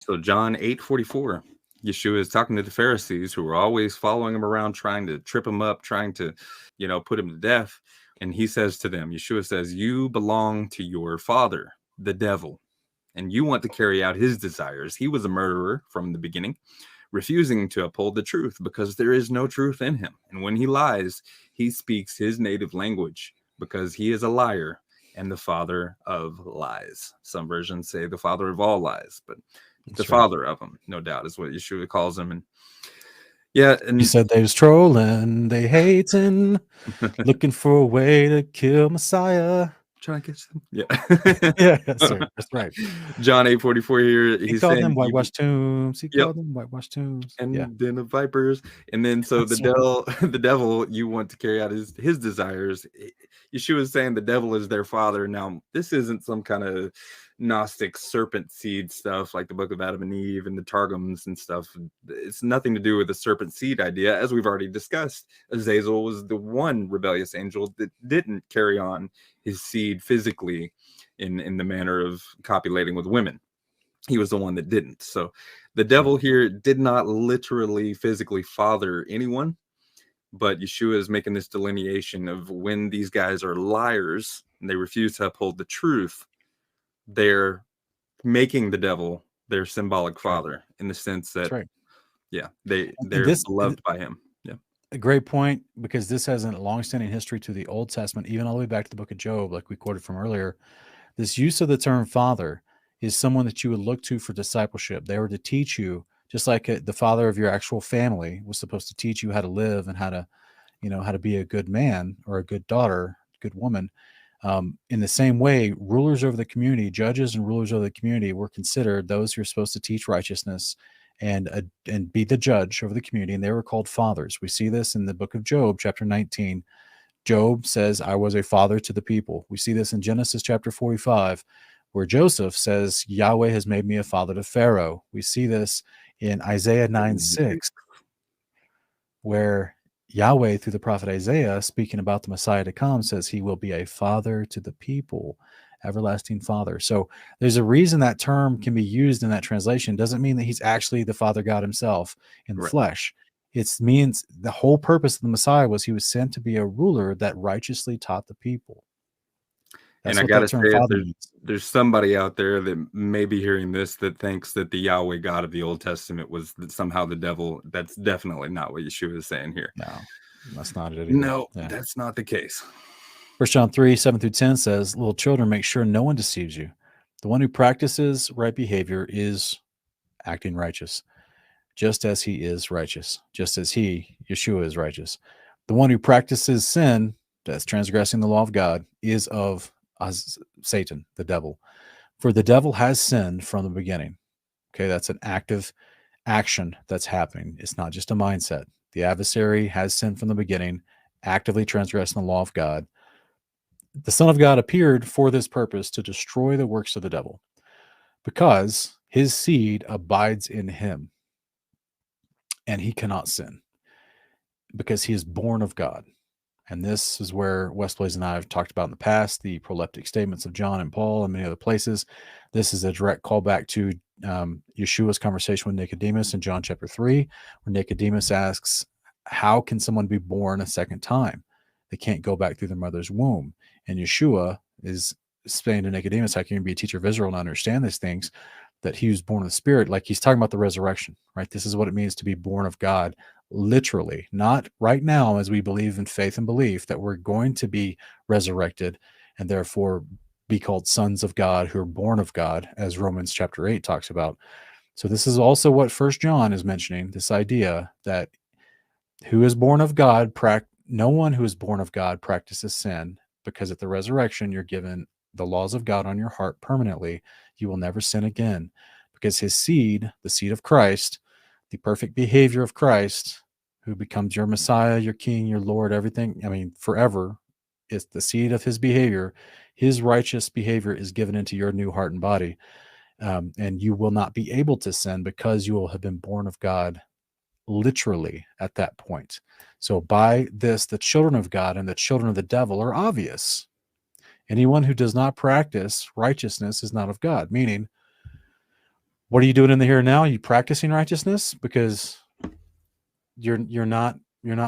So John 8:44, Yeshua is talking to the Pharisees who were always following him around, trying to trip him up, trying to, put him to death. And he says to them, Yeshua says, you belong to your father, the devil, and you want to carry out his desires. He was a murderer from the beginning, refusing to uphold the truth because there is no truth in him. And when he lies, he speaks his native language because he is a liar and the father of lies. Some versions say the father of all lies, but the father of them, no doubt, is what Yeshua calls him. And he said they was trolling, they hating, looking for a way to kill Messiah. Trying to catch them. Yeah, sir, that's right. John 8:44 here. He called them whitewashed tombs. He called them whitewashed tombs. And then of vipers. And then so the devil, you want to carry out his desires. Yeshua is saying the devil is their father. Now, this isn't some kind of Gnostic serpent seed stuff like the book of Adam and Eve and the Targums and stuff. It's nothing to do with the serpent seed idea. As we've already discussed, Azazel was the one rebellious angel that didn't carry on his seed physically in the manner of copulating with women. He was the one that didn't. So the devil here did not literally physically father anyone, but Yeshua is making this delineation of when these guys are liars and they refuse to uphold the truth, they're making the devil their symbolic father in the sense that, they're beloved by him. Yeah. A great point, because this has a long-standing history to the Old Testament, even all the way back to the book of Job, like we quoted from earlier. This use of the term father is someone that you would look to for discipleship. They were to teach you, just like the father of your actual family was supposed to teach you how to live and how to be a good man or a good daughter, good woman. In the same way, rulers over the community, judges and rulers over the community were considered those who are supposed to teach righteousness and be the judge over the community, and they were called fathers. We see this in the book of Job, chapter 19. Job says, I was a father to the people. We see this in Genesis chapter 45, where Joseph says, Yahweh has made me a father to Pharaoh. We see this in Isaiah 9:6, where Yahweh, through the prophet Isaiah, speaking about the Messiah to come, says he will be a father to the people, everlasting father. So there's a reason that term can be used in that translation. It doesn't mean that he's actually the Father God himself in the flesh. It means the whole purpose of the Messiah was he was sent to be a ruler that righteously taught the people. That's and I got to say, there's somebody out there that may be hearing this that thinks that the Yahweh God of the Old Testament was somehow the devil. That's definitely not what Yeshua is saying here. No, that's not it. No, that's not the case. 1 John 3:7-10 says, little children, make sure no one deceives you. The one who practices right behavior is acting righteous, just as he is righteous, just as he, Yeshua, is righteous. The one who practices sin, that's transgressing the law of God, is of Satan, the devil. For the devil has sinned from the beginning. Okay, that's an active action that's happening. It's not just a mindset. The adversary has sinned from the beginning, actively transgressing the law of God. The Son of God appeared for this purpose, to destroy the works of the devil, because his seed abides in him, and he cannot sin, because he is born of God. And this is where WesBlaze and I have talked about in the past, the proleptic statements of John and Paul and many other places. This is a direct callback to Yeshua's conversation with Nicodemus in John chapter 3, where Nicodemus asks, how can someone be born a second time? They can't go back through their mother's womb. And Yeshua is saying to Nicodemus, how can you be a teacher of Israel and understand these things? That he was born of the Spirit, like he's talking about the resurrection, right? This is what it means to be born of God, literally, not right now as we believe in faith and belief that we're going to be resurrected and therefore be called sons of God who are born of God, as Romans chapter 8 talks about. So this is also what 1 John is mentioning, this idea that who is born of God, no one who is born of God practices sin, because at the resurrection you're given the laws of God on your heart permanently. You will never sin again, because his seed, the seed of Christ, the perfect behavior of Christ, who becomes your Messiah, your King, your Lord, everything, I mean, forever, is the seed of his behavior. His righteous behavior is given into your new heart and body, and you will not be able to sin, because you will have been born of God literally at that point. So by this, the children of God and the children of the devil are obvious. Anyone who does not practice righteousness is not of God, meaning What are you doing in the here and now? Are you practicing righteousness? Because you're not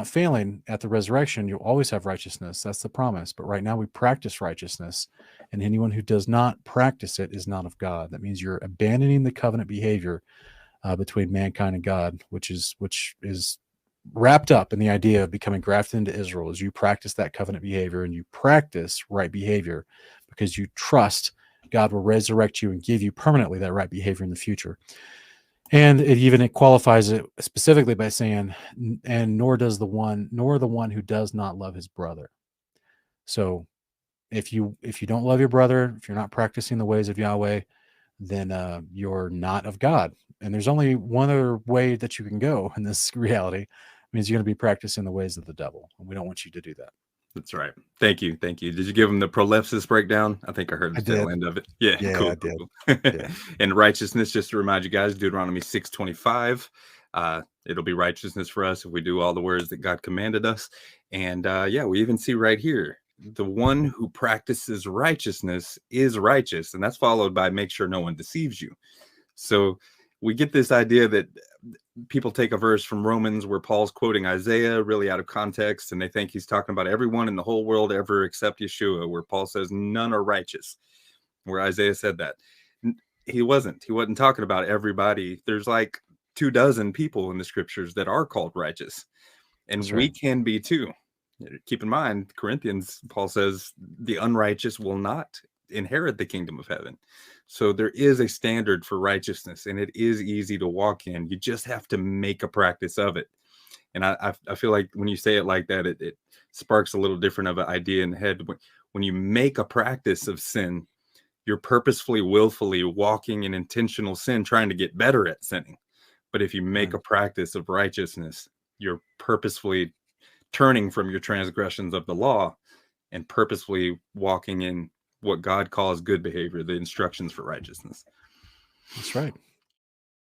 failing at the resurrection. You'll always have righteousness. That's the promise. But right now we practice righteousness, and anyone who does not practice it is not of God. That means you're abandoning the covenant behavior between mankind and God, which is wrapped up in the idea of becoming grafted into Israel. As you practice that covenant behavior and you practice right behavior because you trust God will resurrect you and give you permanently that right behavior in the future. And it qualifies it specifically by saying, and nor the one who does not love his brother. So if you don't love your brother, if you're not practicing the ways of Yahweh, then you're not of God. And there's only one other way that you can go in this reality. It means you're going to be practicing the ways of the devil. And we don't want you to do that. That's right. Thank you. Thank you. Did you give him the prolepsis breakdown? I think I heard the tail end of it. Yeah, cool. I did. Cool. Yeah. And righteousness, just to remind you guys, Deuteronomy 6:25. It'll be righteousness for us if we do all the words that God commanded us. And we even see right here, the one who practices righteousness is righteous. And that's followed by make sure no one deceives you. So we get this idea that people take a verse from Romans where Paul's quoting Isaiah really out of context, and they think he's talking about everyone in the whole world ever except Yeshua, where Paul says none are righteous, where Isaiah said that. He wasn't talking about everybody. There's like 24 people in the scriptures that are called righteous, and we can be too. Keep in mind, Corinthians, Paul says the unrighteous will not inherit the kingdom of heaven. So there is a standard for righteousness, and it is easy to walk in. You just have to make a practice of it. And I feel like when you say it like that, it sparks a little different of an idea in the head. When you make a practice of sin, you're purposefully, willfully walking in intentional sin, trying to get better at sinning. But if you make a practice of righteousness, you're purposefully turning from your transgressions of the law and purposefully walking in what God calls good behavior, the instructions for righteousness. That's right.